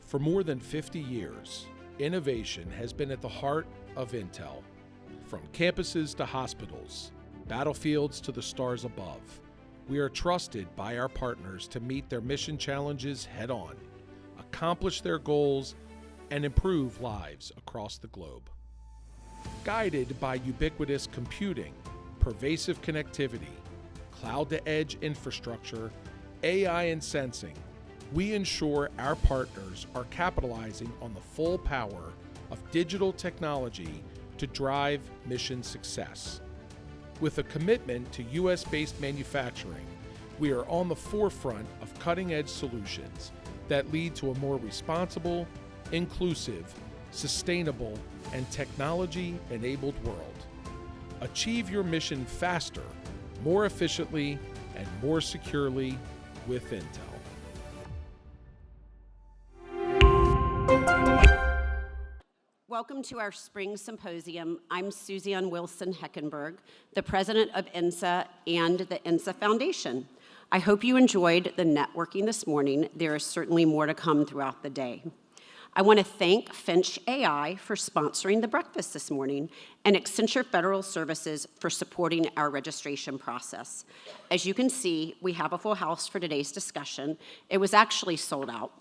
For more than 50 years, innovation has been at the heart of Intel. From campuses to hospitals, battlefields to the stars above, we are trusted by our partners to meet their mission challenges head-on, accomplish their goals, and improve lives across the globe. Guided by ubiquitous computing, pervasive connectivity, cloud-to-edge infrastructure, AI and sensing, we ensure our partners are capitalizing on the full power of digital technology to drive mission success. With a commitment to US-based manufacturing, we are on the forefront of cutting-edge solutions that lead to a more responsible, inclusive, sustainable, and technology-enabled world. Achieve your mission faster, more efficiently, and more securely with Intel. Welcome to our spring symposium. I'm Suzanne Wilson Heckenberg, the president of INSA and the INSA Foundation. I hope you enjoyed the networking this morning. There is certainly more to come throughout the day. I want to thank Finch AI for sponsoring the breakfast this morning and Accenture Federal Services for supporting our registration process. As you can see, we have a full house for today's discussion. It was actually sold out.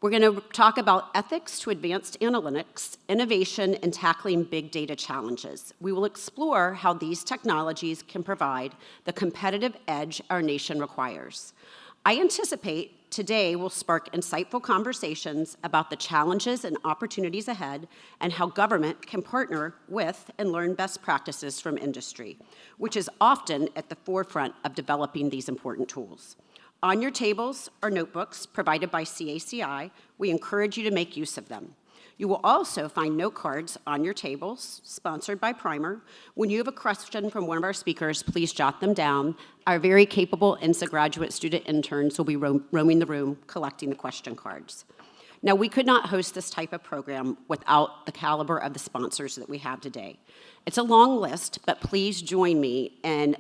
We're going to talk about ethics to advanced analytics, innovation, and tackling big data challenges. We will explore how these technologies can provide the competitive edge our nation requires. I anticipate today will spark insightful conversations about the challenges and opportunities ahead and how government can partner with and learn best practices from industry, which is often at the forefront of developing these important tools. On your tables are notebooks provided by CACI. We encourage you to make use of them. You will also find note cards on your tables, sponsored by Primer. When you have a question from one of our speakers, please jot them down. Our very capable INSA graduate student interns will be roaming the room collecting the question cards. Now, we could not host this type of program without the caliber of the sponsors that we have today. It's a long list, but please join me in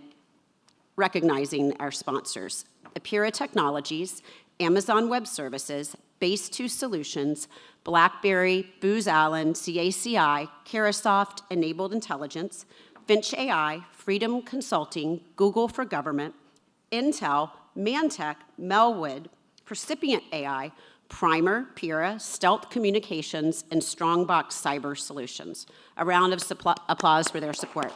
recognizing our sponsors. Apira Technologies, Amazon Web Services, Base2 Solutions, BlackBerry, Booz Allen, CACI, Carahsoft, Enabled Intelligence, Finch AI, Freedom Consulting, Google for Government, Intel, Mantech, Melwood, Percipient AI, Primer, Pira, Stealth Communications, and Strongbox Cyber Solutions. A round of applause for their support.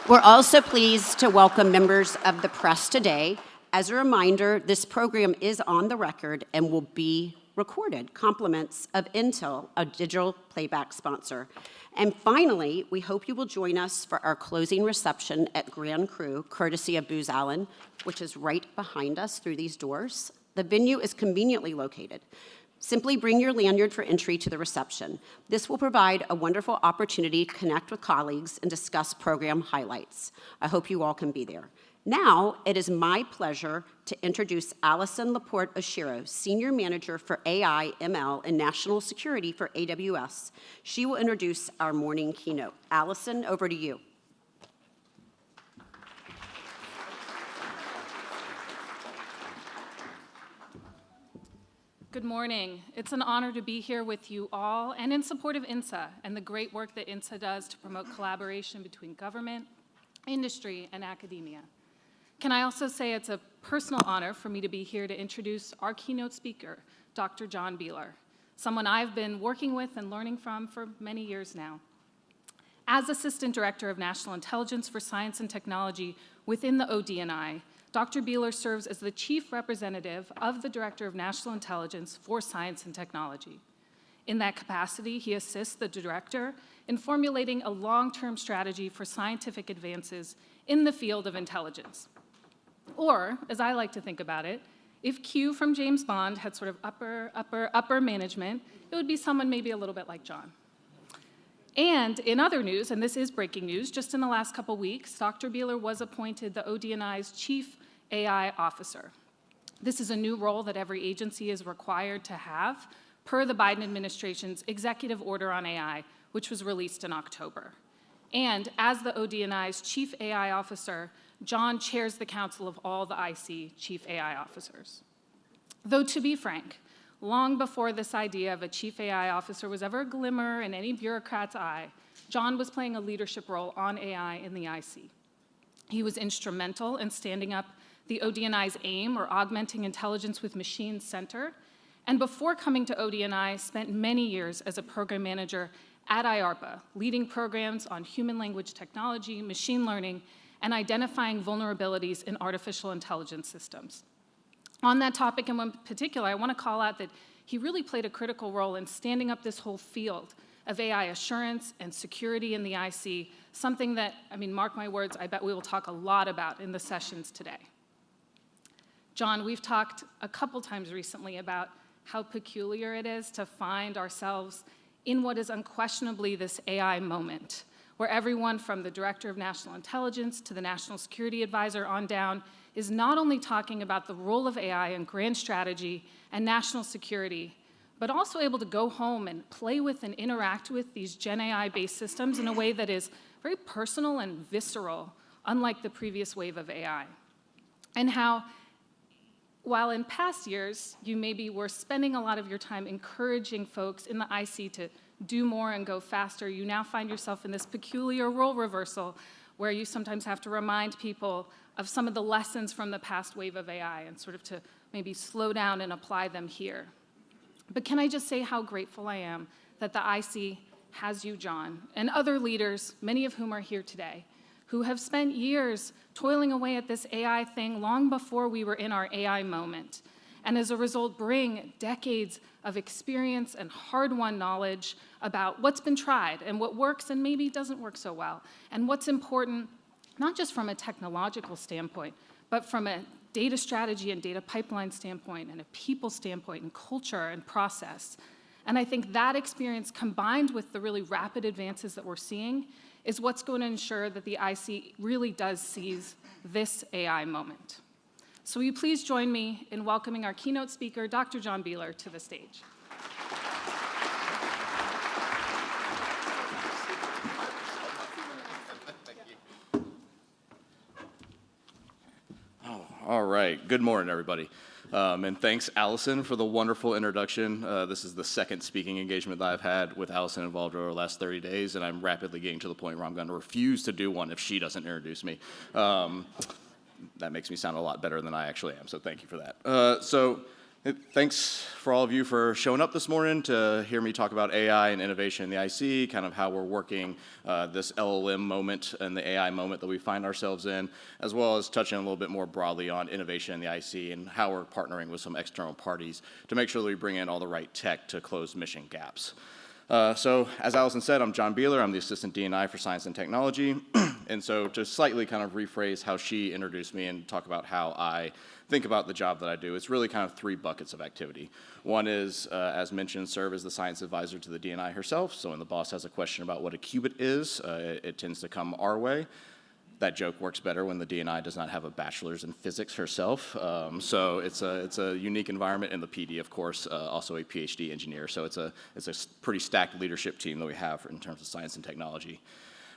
We're also pleased to welcome members of the press today. As a reminder, this program is on the record and will be recorded. Compliments of Intel, a digital playback sponsor. And finally, we hope you will join us for our closing reception at Grand Cru, courtesy of Booz Allen, which is right behind us through these doors. The venue is conveniently located. Simply bring your lanyard for entry to the reception. This will provide a wonderful opportunity to connect with colleagues and discuss program highlights. I hope you all can be there. Now, it is my pleasure to introduce Allison Laporte-Oshiro, Senior Manager for AI, ML, and National Security for AWS. She will introduce our morning keynote. Allison, over to you. Good morning. It's an honor to be here with you all and in support of INSA and the great work that INSA does to promote collaboration between government, industry, and academia. Can I also say it's a personal honor for me to be here to introduce our keynote speaker, Dr. John Beieler, someone I've been working with and learning from for many years now. As Assistant Director of National Intelligence for Science and Technology within the ODNI, Dr. Beieler serves as the Chief Representative of the Director of National Intelligence for Science and Technology. In that capacity, he assists the Director in formulating a long-term strategy for scientific advances in the field of intelligence. Or, as I like to think about it, if Q from James Bond had sort of upper management, it would be someone maybe a little bit like John. And in other news, and this is breaking news, just in the last couple weeks, Dr. Beieler was appointed the ODNI's Chief AI Officer. This is a new role that every agency is required to have per the Biden administration's executive order on AI, which was released in October. And as the ODNI's Chief AI Officer, John chairs the council of all the IC Chief AI Officers. Though to be frank, long before this idea of a chief AI officer was ever a glimmer in any bureaucrat's eye, John was playing a leadership role on AI in the IC. He was instrumental in standing up the ODNI's AIM, or Augmenting Intelligence with Machines Center, and before coming to ODNI, spent many years as a program manager at IARPA, leading programs on human language technology, machine learning, and identifying vulnerabilities in artificial intelligence systems. On that topic in particular, I want to call out that he really played a critical role in standing up this whole field of AI assurance and security in the IC, something that, mark my words, I bet we will talk a lot about in the sessions today. John, we've talked a couple times recently about how peculiar it is to find ourselves in what is unquestionably this AI moment, where everyone from the Director of National Intelligence to the National Security Advisor on down is not only talking about the role of AI in grand strategy and national security, but also able to go home and play with and interact with these Gen AI-based systems in a way that is very personal and visceral, unlike the previous wave of AI. And how, while in past years, you maybe were spending a lot of your time encouraging folks in the IC to do more and go faster, you now find yourself in this peculiar role reversal where you sometimes have to remind people of some of the lessons from the past wave of AI and sort of to maybe slow down and apply them here. But can I just say how grateful I am that the IC has you, John, and other leaders, many of whom are here today, who have spent years toiling away at this AI thing long before we were in our AI moment, and as a result bring decades of experience and hard-won knowledge about what's been tried and what works and maybe doesn't work so well, and what's important, not just from a technological standpoint, but from a data strategy and data pipeline standpoint and a people standpoint and culture and process. And I think that experience combined with the really rapid advances that we're seeing is what's going to ensure that the IC really does seize this AI moment. So will you please join me in welcoming our keynote speaker, Dr. John Beieler, to the stage. All right, good morning, everybody. And thanks, Allison, for the wonderful introduction. This is the second speaking engagement that I've had with Allison involved over the last 30 days, and I'm rapidly getting to the point where I'm going to refuse to do one if she doesn't introduce me. That makes me sound a lot better than I actually am, so thank you for that. Thanks for all of you for showing up this morning to hear me talk about AI and innovation in the IC, kind of how we're working this LLM moment and the AI moment that we find ourselves in, as well as touching a little bit more broadly on innovation in the IC and how we're partnering with some external parties to make sure that we bring in all the right tech to close mission gaps. So, as Allison said, I'm John Beieler. I'm the Assistant DNI for Science and Technology. And so to slightly kind of rephrase how she introduced me and talk about how I think about the job that I do, it's really kind of three buckets of activity. One is, as mentioned, serve as the science advisor to the DNI herself. So when the boss has a question about what a qubit is, it tends to come our way. That joke works better when the DNI does not have a bachelor's in physics herself. So it's a unique environment, and the PD, of course, also a PhD engineer. So it's a pretty stacked leadership team that we have in terms of science and technology.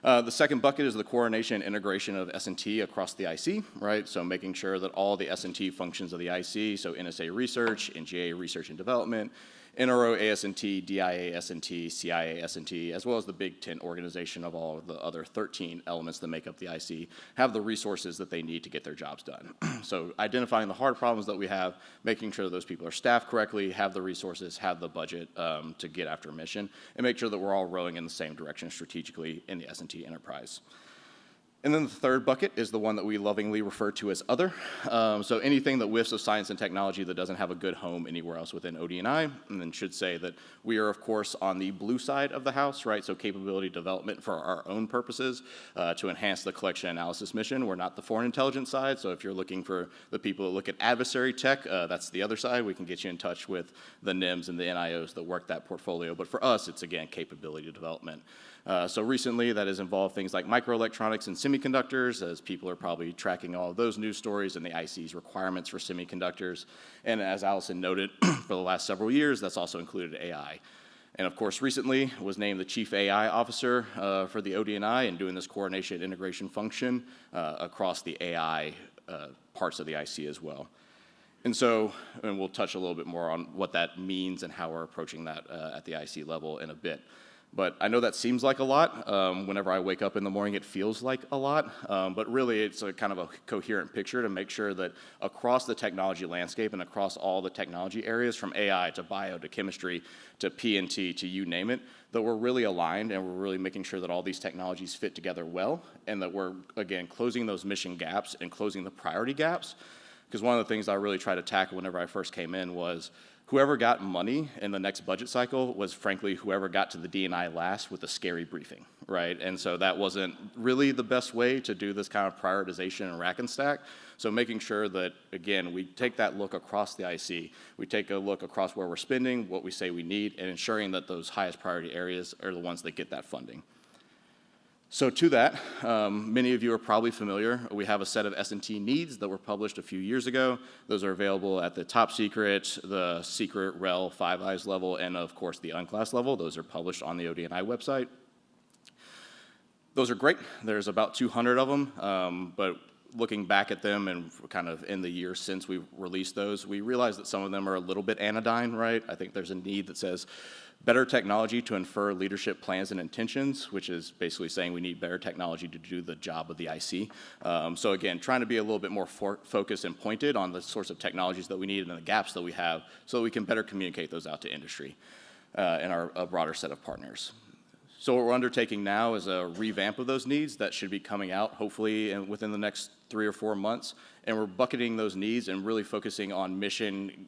The second bucket is the coordination and integration of S&T across the IC, right? So making sure that all the S&T functions of the IC, so NSA research, NGA research and development, NRO AS&T, DIA S&T, CIA S&T, as well as the big tent organization of all of the other 13 elements that make up the IC, have the resources that they need to get their jobs done. So identifying the hard problems that we have, making sure that those people are staffed correctly, have the resources, have the budget to get after a mission, and make sure that we're all rowing in the same direction strategically in the S&T enterprise. And then the third bucket is the one that we lovingly refer to as other. So anything that whiffs of science and technology that doesn't have a good home anywhere else within ODNI, and then should say that we are, of course, on the blue side of the house, right? So capability development for our own purposes to enhance the collection analysis mission. We're not the foreign intelligence side, so if you're looking for the people that look at adversary tech, that's the other side. We can get you in touch with the NIMs and the NIOs that work that portfolio. But for us, it's, again, capability development. So recently, that has involved things like microelectronics and semiconductors, as people are probably tracking all of those news stories and the IC's requirements for semiconductors. And as Allison noted, for the last several years, that's also included AI. And of course, recently was named the Chief AI Officer for the ODNI and doing this coordination integration function across the AI parts of the IC as well. And we'll touch a little bit more on what that means and how we're approaching that at the IC level in a bit. But I know that seems like a lot. Whenever I wake up in the morning, it feels like a lot. But really, it's a kind of a coherent picture to make sure that across the technology landscape and across all the technology areas, from AI to bio to chemistry to P&T to you name it, that we're really aligned and we're really making sure that all these technologies fit together well, and that we're, again, closing those mission gaps and closing the priority gaps. Because one of the things I really tried to tackle whenever I first came in was whoever got money in the next budget cycle was, frankly, whoever got to the DNI last with a scary briefing, right? And so that wasn't really the best way to do this kind of prioritization and rack and stack. So making sure that, again, we take that look across the IC, we take a look across where we're spending, what we say we need, and ensuring that those highest priority areas are the ones that get that funding. So to that, many of you are probably familiar. We have a set of S&T needs that were published a few years ago. Those are available at the top secret, the secret, REL, Five Eyes level, and of course the unclass level. Those are published on the ODNI website. Those are great. There's about 200 of them, but looking back at them and kind of in the years since we released those, we realized that some of them are a little bit anodyne, right? I think there's a need that says better technology to infer leadership plans and intentions, which is basically saying we need better technology to do the job of the IC. So again, trying to be a little bit more focused and pointed on the sorts of technologies that we need and the gaps that we have so that we can better communicate those out to industry and a broader set of partners. So what we're undertaking now is a revamp of those needs that should be coming out hopefully within the next 3 or 4 months. And we're bucketing those needs and really focusing on mission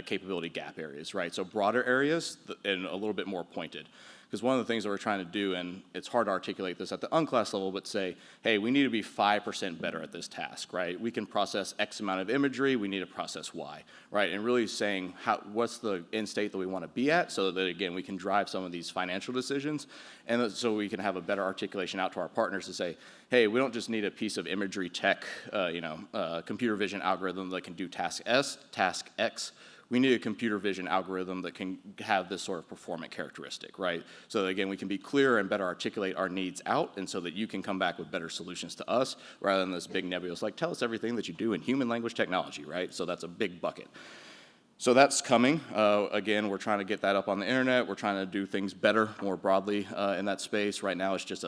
capability gap areas, right? So broader areas and a little bit more pointed. Because one of the things that we're trying to do, and it's hard to articulate this at the unclass level, but say, hey, we need to be 5% better at this task, right? We can process X amount of imagery, we need to process Y, right? And really saying what's the end state that we want to be at so that, again, we can drive some of these financial decisions, and so we can have a better articulation out to our partners to say, hey, we don't just need a piece of imagery tech, computer vision algorithm that can do task X. We need a computer vision algorithm that can have this sort of performant characteristic, right? So that, again, we can be clearer and better articulate our needs out, and so that you can come back with better solutions to us, rather than this big nebulous, like, tell us everything that you do in human language technology, right? So that's a big bucket. So that's coming. Again, we're trying to get that up on the internet. We're trying to do things better, more broadly in that space. Right now, it's just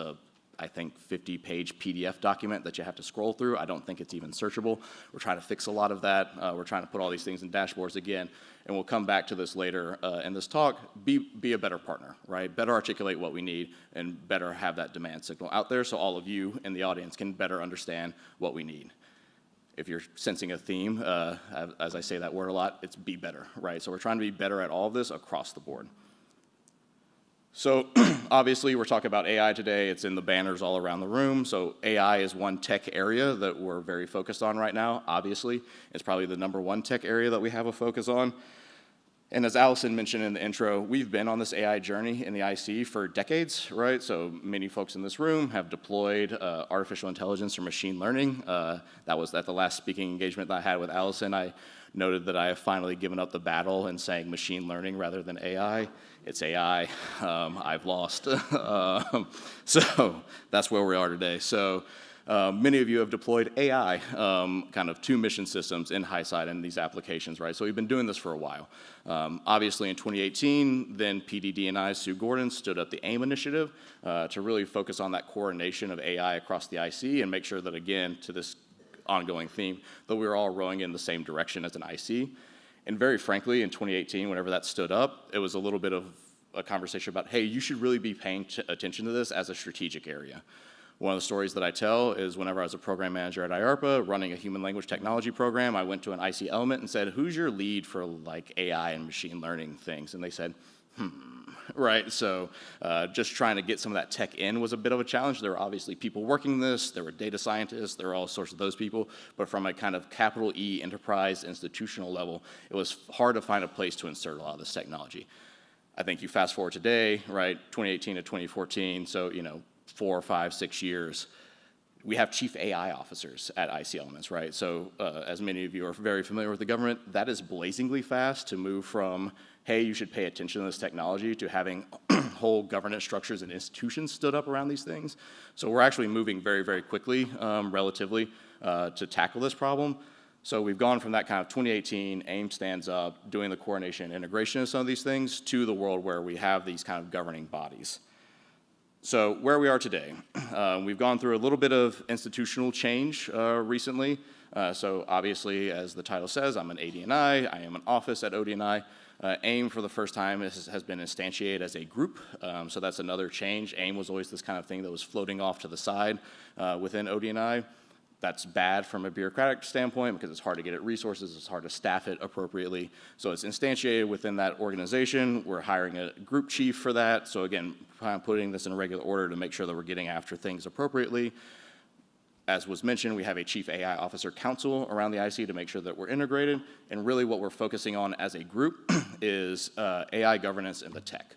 I think 50-page PDF document that you have to scroll through. I don't think it's even searchable. We're trying to fix a lot of that. We're trying to put all these things in dashboards again, and we'll come back to this later in this talk. Be a better partner, right? Better articulate what we need and better have that demand signal out there so all of you in the audience can better understand what we need. If you're sensing a theme, as I say that word a lot, it's be better, right? So we're trying to be better at all of this across the board. So obviously, we're talking about AI today. It's in the banners all around the room. So AI is one tech area that we're very focused on right now, obviously. It's probably the #1 tech area that we have a focus on. And as Allison mentioned in the intro, we've been on this AI journey in the IC for decades, right? So many folks in this room have deployed artificial intelligence or machine learning. That was at the last speaking engagement that I had with Allison. I noted that I have finally given up the battle and saying machine learning rather than AI. It's AI. I've lost. So that's where we are today. So many of you have deployed AI kind of to mission systems in HiSide in these applications, right? So we've been doing this for a while. Obviously in 2018, then PDDNI Sue Gordon stood up the AIM initiative to really focus on that coordination of AI across the IC and make sure that, again, to this ongoing theme, that we were all rowing in the same direction as an IC. And very frankly, in 2018, whenever that stood up, it was a little bit of a conversation about, hey, you should really be paying attention to this as a strategic area. One of the stories that I tell is whenever I was a program manager at IARPA running a human language technology program, I went to an IC element and said, who's your lead for like AI and machine learning things? And they said, right? So just trying to get some of that tech in was a bit of a challenge. There were obviously people working this. There were data scientists. There were all sorts of those people. But from a kind of capital E enterprise institutional level, it was hard to find a place to insert a lot of this technology. I think you fast forward today, right, 2018 to 2014, so 4, 5, 6 years, we have chief AI officers at IC Elements, right? So as many of you are very familiar with the government, that is blazingly fast to move from, hey, you should pay attention to this technology, to having whole governance structures and institutions stood up around these things. So we're actually moving very, very quickly, relatively, to tackle this problem. So we've gone from that kind of 2018, AIM stands up, doing the coordination and integration of some of these things, to the world where we have these kind of governing bodies. So where we are today, we've gone through a little bit of institutional change recently. So obviously, as the title says, I'm an ADNI, I am an office at ODNI. AIM for the first time has been instantiated as a group, so that's another change. AIM was always this kind of thing that was floating off to the side within ODNI. That's bad from a bureaucratic standpoint because it's hard to get at resources, it's hard to staff it appropriately. So it's instantiated within that organization. We're hiring a group chief for that. So again, kind of putting this in regular order to make sure that we're getting after things appropriately. As was mentioned, we have a Chief AI Officer Council around the IC to make sure that we're integrated. And really what we're focusing on as a group is AI governance in the tech.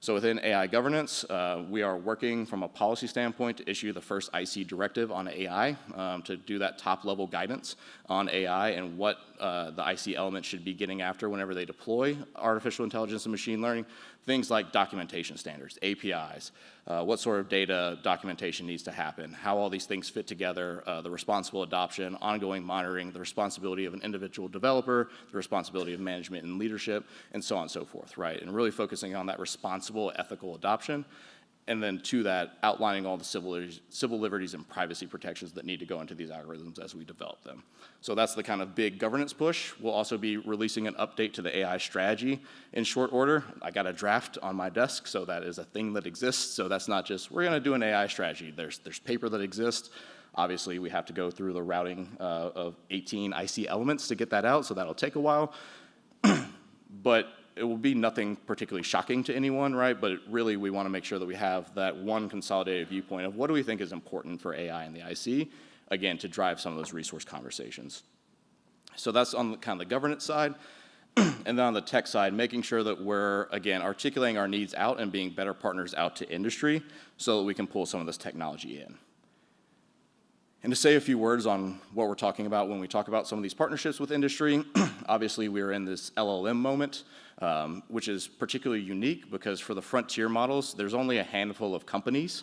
So within AI governance, we are working from a policy standpoint to issue the first IC directive on AI, to do that top-level guidance on AI and what the IC elements should be getting after whenever they deploy artificial intelligence and machine learning. Things like documentation standards, APIs, what sort of data documentation needs to happen, how all these things fit together, the responsible adoption, ongoing monitoring, the responsibility of an individual developer, the responsibility of management and leadership, and so on and so forth, right? And really focusing on that responsible, ethical adoption. And then to that, outlining all the civil liberties and privacy protections that need to go into these algorithms as we develop them. So that's the kind of big governance push. We'll also be releasing an update to the AI strategy in short order. I got a draft on my desk, so that is a thing that exists. So that's not just, we're gonna do an AI strategy. There's paper that exists. Obviously, we have to go through the routing of 18 IC elements to get that out, so that'll take a while. But it will be nothing particularly shocking to anyone, right? But really, we want to make sure that we have that one consolidated viewpoint of what do we think is important for AI in the IC, again, to drive some of those resource conversations. So that's on kind of the governance side. And then on the tech side, making sure that we're, again, articulating our needs out and being better partners out to industry so that we can pull some of this technology in. And to say a few words on what we're talking about when we talk about some of these partnerships with industry, obviously we're in this LLM moment, which is particularly unique because for the frontier models, there's only a handful of companies,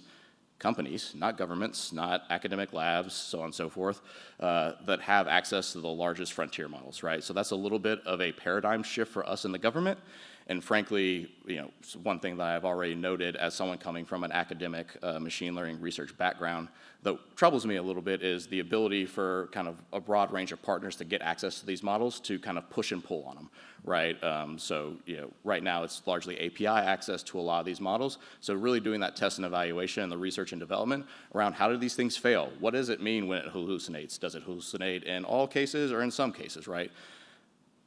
not governments, not academic labs, so on and so forth, that have access to the largest frontier models, right? So that's a little bit of a paradigm shift for us in the government. And frankly, you know, one thing that I've already noted as someone coming from an academic machine learning research background that troubles me a little bit is the ability for kind of a broad range of partners to get access to these models to kind of push and pull on them, right? So, you know, right now it's largely API access to a lot of these models. So really doing that test and evaluation and the research and development around how do these things fail? What does it mean when it hallucinates? Does it hallucinate in all cases or in some cases, right?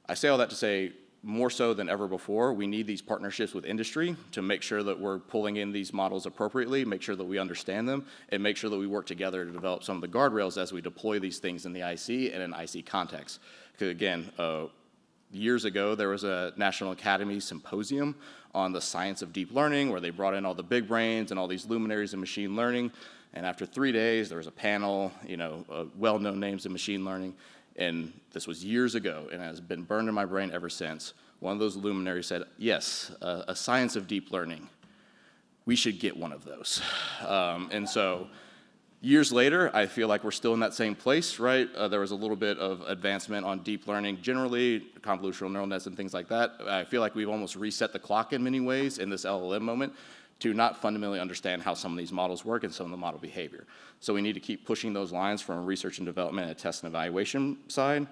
I say all that to say, more so than ever before, we need these partnerships with industry to make sure that we're pulling in these models appropriately, make sure that we understand them, and make sure that we work together to develop some of the guardrails as we deploy these things in the IC and in IC context. Because again, years ago, there was a National Academy Symposium on the science of deep learning where they brought in all the big brains and all these luminaries in machine learning. And after 3 days, there was a panel, you know, well-known names in machine learning. And this was years ago, and it has been burned in my brain ever since. One of those luminaries said, yes, a science of deep learning. We should get one of those. And so years later, I feel like we're still in that same place, right? There was a little bit of advancement on deep learning generally, convolutional neural nets and things like that. I feel like we've almost reset the clock in many ways in this LLM moment to not fundamentally understand how some of these models work and some of the model behavior. So we need to keep pushing those lines from a research and development and test and evaluation side.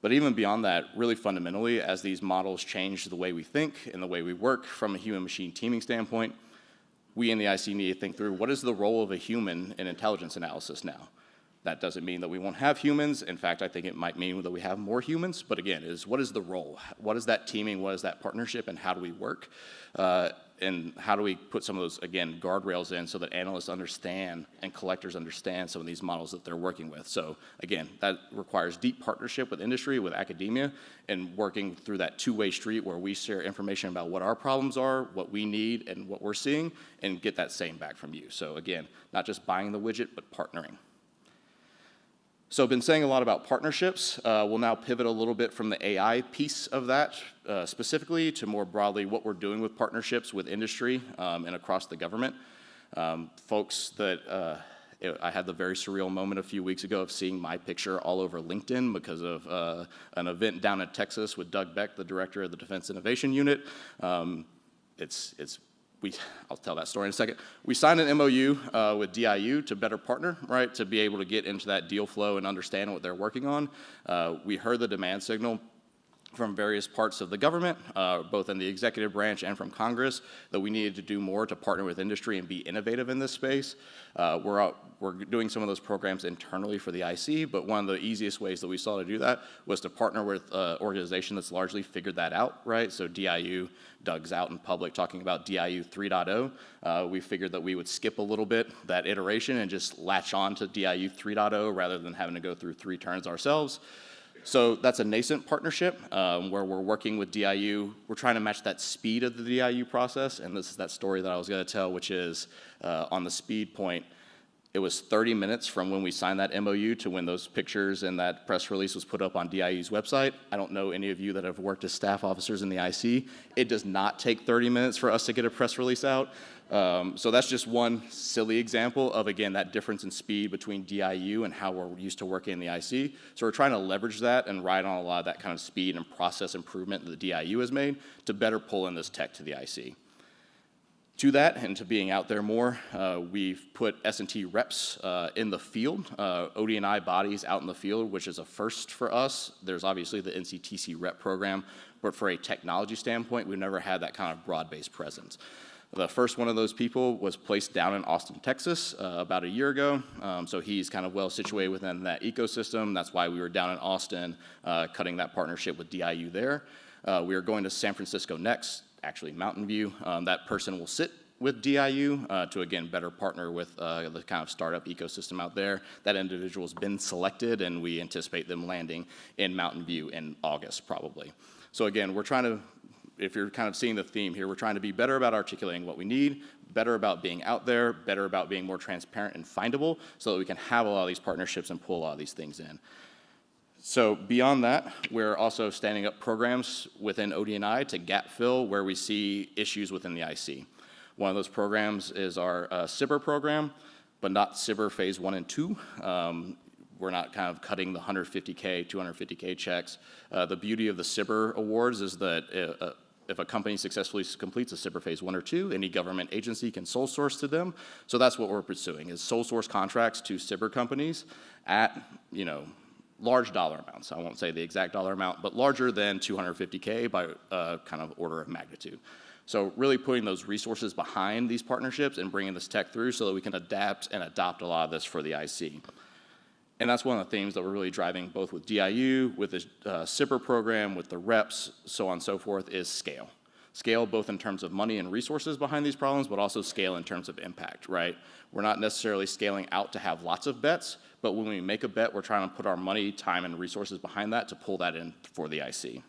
But even beyond that, really fundamentally, as these models change the way we think and the way we work from a human-machine teaming standpoint, we in the IC need to think through what is the role of a human in intelligence analysis now? That doesn't mean that we won't have humans. In fact, I think it might mean that we have more humans. But again, what is the role? What is that teaming? What is that partnership? And how do we work? And how do we put some of those, again, guardrails in so that analysts understand and collectors understand some of these models that they're working with? So again, that requires deep partnership with industry, with academia, and working through that two-way street where we share information about what our problems are, what we need, and what we're seeing, and get that same back from you. So again, not just buying the widget, but partnering. So I've been saying a lot about partnerships. We'll now pivot a little bit from the AI piece of that specifically to more broadly what we're doing with partnerships with industry and across the government. Folks that I had the very surreal moment a few weeks ago of seeing my picture all over LinkedIn because of an event down in Texas with Doug Beck, the director of the Defense Innovation Unit. I'll tell that story in a second. We signed an MOU with DIU to better partner, right, to be able to get into that deal flow and understand what they're working on. We heard the demand signal from various parts of the government, both in the executive branch and from Congress, that we needed to do more to partner with industry and be innovative in this space. We're doing some of those programs internally for the IC, but one of the easiest ways that we saw to do that was to partner with an organization that's largely figured that out, right? So DIU, Doug's out in public talking about DIU 3.0. We figured that we would skip a little bit that iteration and just latch on to DIU 3.0 rather than having to go through 3 turns ourselves. So that's a nascent partnership where we're working with DIU. We're trying to match that speed of the DIU process, and this is that story that I was going to tell, which is on the speed point, it was 30 minutes from when we signed that MOU to when those pictures and that press release was put up on DIU's website. I don't know any of you that have worked as staff officers in the IC. It does not take 30 minutes for us to get a press release out. So that's just one silly example of, again, that difference in speed between DIU and how we're used to working in the IC. So we're trying to leverage that and ride on a lot of that kind of speed and process improvement that the DIU has made to better pull in this tech to the IC. To that, and to being out there more, we've put S&T reps in the field, ODNI bodies out in the field, which is a first for us. There's obviously the NCTC rep program, but for a technology standpoint, we've never had that kind of broad-based presence. The first one of those people was placed down in Austin, Texas, about a year ago. So he's kind of well situated within that ecosystem. That's why we were down in Austin, cutting that partnership with DIU there. We are going to San Francisco next, actually Mountain View. That person will sit with DIU to, again, better partner with the kind of startup ecosystem out there. That individual's been selected, and we anticipate them landing in Mountain View in August, probably. So again, we're trying to, if you're kind of seeing the theme here, we're trying to be better about articulating what we need, better about being out there, better about being more transparent and findable so that we can have a lot of these partnerships and pull a lot of these things in. So beyond that, we're also standing up programs within ODNI to gap fill where we see issues within the IC. One of those programs is our SIBR program, but not SIBR phase 1 and 2. We're not kind of cutting the 150K, 250K checks. The beauty of the SIBR awards is that if a company successfully completes a SIBR phase 1 or 2, any government agency can sole source to them. So that's what we're pursuing, is sole source contracts to SIBR companies at, large dollar amounts. I won't say the exact dollar amount, but larger than 250K by kind of order of magnitude. So really putting those resources behind these partnerships and bringing this tech through so that we can adapt and adopt a lot of this for the IC. And that's one of the themes that we're really driving both with DIU, with the SIBR program, with the reps, so on and so forth, is scale. Scale both in terms of money and resources behind these problems, but also scale in terms of impact, right? We're not necessarily scaling out to have lots of bets, but when we make a bet, we're trying to put our money, time, and resources behind that to pull that in for the IC.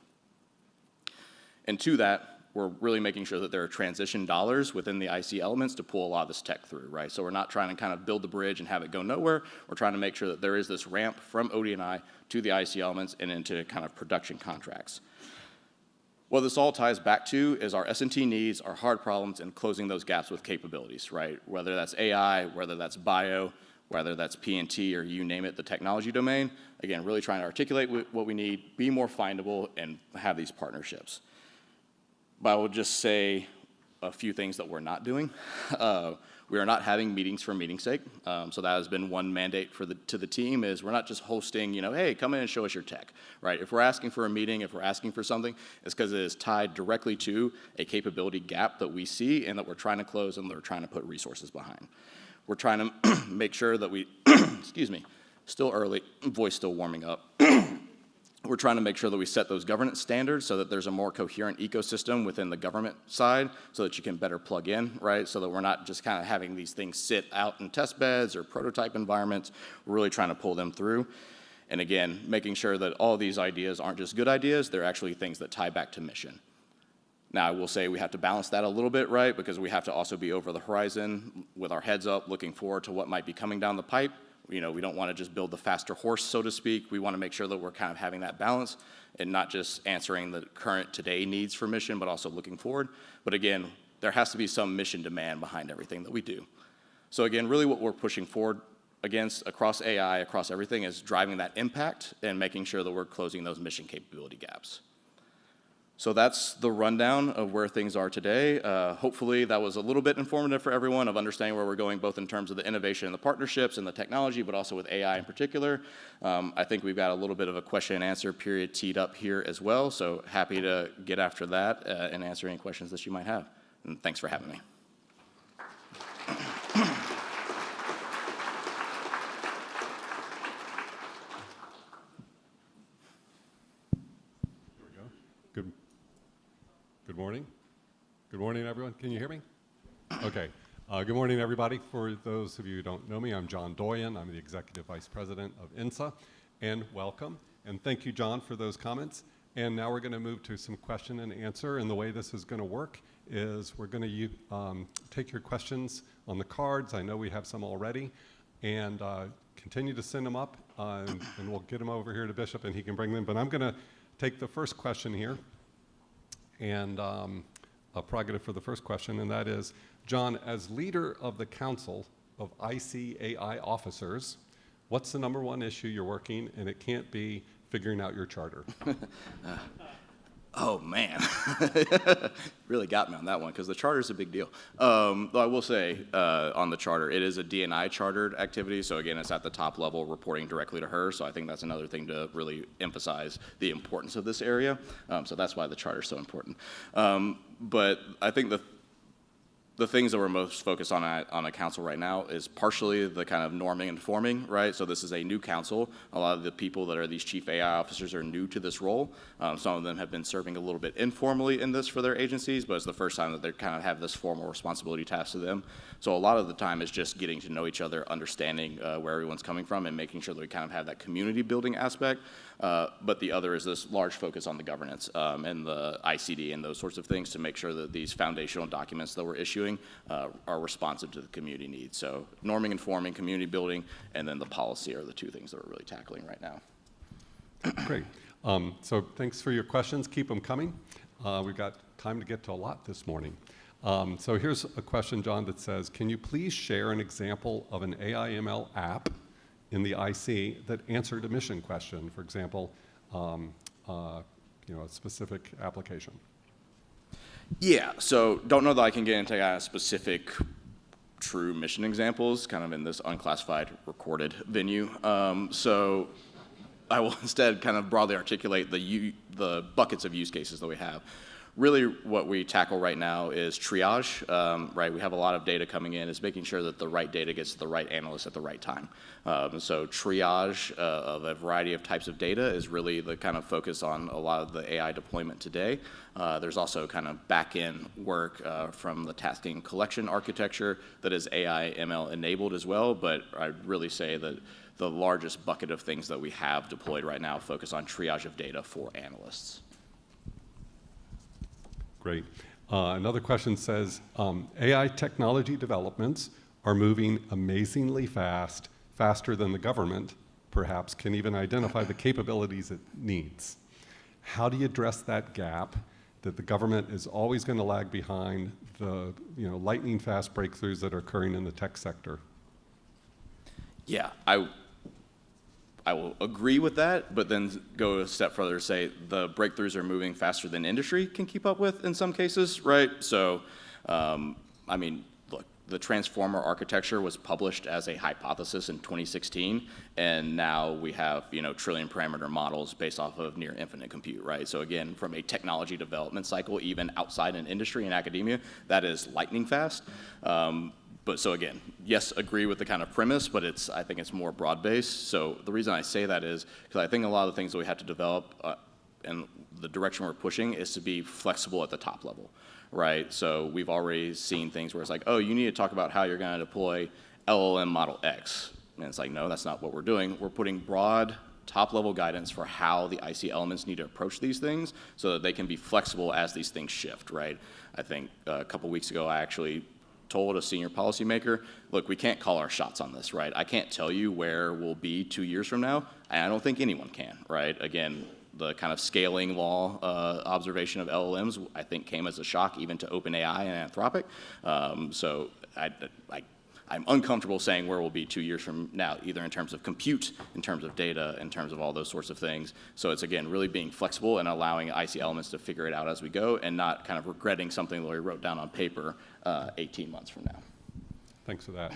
And to that, we're really making sure that there are transition dollars within the IC elements to pull a lot of this tech through, right? So we're not trying to kind of build the bridge and have it go nowhere. We're trying to make sure that there is this ramp from ODNI to the IC elements and into kind of production contracts. What this all ties back to is our S&T needs, our hard problems, and closing those gaps with capabilities, right? Whether that's AI, whether that's bio, whether that's P&T, or you name it, the technology domain. Again, really trying to articulate what we need, be more findable, and have these partnerships. But I will just say a few things that we're not doing. We are not having meetings for meeting's sake. So that has been one mandate to the team is we're not just hosting, hey, come in and show us your tech, right? If we're asking for a meeting, if we're asking for something, it's because it is tied directly to a capability gap that we see and that we're trying to close and that we're trying to put resources behind. We're trying to make sure that we, excuse me, still early, voice still warming up. We're trying to make sure that we set those governance standards so that there's a more coherent ecosystem within the government side so that you can better plug in, right? So that we're not just kind of having these things sit out in test beds or prototype environments. We're really trying to pull them through. And again, making sure that all these ideas aren't just good ideas, they're actually things that tie back to mission. Now, I will say we have to balance that a little bit, right? Because we have to also be over the horizon with our heads up, looking forward to what might be coming down the pipe. We don't want to just build the faster horse, so to speak. We want to make sure that we're kind of having that balance and not just answering the current today needs for mission, but also looking forward. But again, there has to be some mission demand behind everything that we do. So again, really what we're pushing forward against across AI, across everything, is driving that impact and making sure that we're closing those mission capability gaps. So that's the rundown of where things are today. Hopefully that was a little bit informative for everyone of understanding where we're going, both in terms of the innovation and the partnerships and the technology, but also with AI in particular. I think we've got a little bit of a question and answer period teed up here as well, so happy to get after that and answer any questions that you might have. And thanks for having me. Good morning. Good morning, everyone. Can you hear me? Okay. Good morning, everybody. For those of you who don't know me, I'm John Doyen. I'm the Executive Vice President of INSA, and welcome. And thank you, John, for those comments. And now we're going to move to some question and answer. And the way this is going to work is we're going to take your questions on the cards. I know we have some already. And continue to send them up, and we'll get them over here to Bishop, and he can bring them. But I'm going to take the first question here. And a prerogative for the first question, and that is, John, as leader of the Council of ICAI officers, what's the #1 issue you're working, and it can't be figuring out your charter? Oh, man. Really got me on that one, because the charter is a big deal. Though I will say, on the charter, it is a DNI chartered activity, so again, it's at the top level, reporting directly to her, so I think that's another thing to really emphasize the importance of this area. So that's why the charter is so important. But I think the things that we're most focused on a council right now is partially the kind of norming and forming, right? So this is a new council. A lot of the people that are these chief AI officers are new to this role. Some of them have been serving a little bit informally in this for their agencies, but it's the first time that they kind of have this formal responsibility tasked to them. So a lot of the time is just getting to know each other, understanding where everyone's coming from, and making sure that we kind of have that community building aspect. But the other is this large focus on the governance and the ICD and those sorts of things to make sure that these foundational documents that we're issuing are responsive to the community needs. So norming and forming, community building, and then the policy are the two things that we're really tackling right now. Great. So thanks for your questions. Keep them coming. We've got time to get to a lot this morning. So here's a question, John, that says, can you please share an example of an AI/ML app in the IC that answered a mission question, for example, a specific application? Yeah, so don't know that I can get into specific true mission examples kind of in this unclassified recorded venue. So I will instead kind of broadly articulate the buckets of use cases that we have. Really what we tackle right now is triage, right? We have a lot of data coming in. It's making sure that the right data gets to the right analyst at the right time. So triage of a variety of types of data is really the kind of focus on a lot of the AI deployment today. There's also kind of back-end work from the tasking collection architecture that is AI/ML enabled as well, but I'd really say that the largest bucket of things that we have deployed right now focus on triage of data for analysts. Great. Another question says, AI technology developments are moving amazingly fast, faster than the government, perhaps, can even identify the capabilities it needs. How do you address that gap that the government is always going to lag behind the lightning fast breakthroughs that are occurring in the tech sector? Yeah, I will agree with that, but then go a step further to say the breakthroughs are moving faster than industry can keep up with in some cases, right? So, I mean, look, the transformer architecture was published as a hypothesis in 2016, and now we have, trillion parameter models based off of near infinite compute, right? So again, from a technology development cycle, even outside in industry and academia, that is lightning fast. But so again, yes, agree with the kind of premise, but I think it's more broad-based. So the reason I say that is because I think a lot of the things that we have to develop and the direction we're pushing is to be flexible at the top level, right? So we've already seen things where it's like, oh, you need to talk about how you're going to deploy LLM model X. And it's like, no, that's not what we're doing. We're putting broad top-level guidance for how the IC elements need to approach these things so that they can be flexible as these things shift, right? I think a couple weeks ago, I actually told a senior policymaker, look, we can't call our shots on this, right? I can't tell you where we'll be 2 years from now, and I don't think anyone can, right? Again, the kind of scaling law observation of LLMs, I think, came as a shock even to OpenAI and Anthropic. So I I'm uncomfortable saying where we'll be 2 years from now, either in terms of compute, in terms of data, in terms of all those sorts of things. So it's, again, really being flexible and allowing IC elements to figure it out as we go and not kind of regretting something that we wrote down on paper 18 months from now. Thanks for that.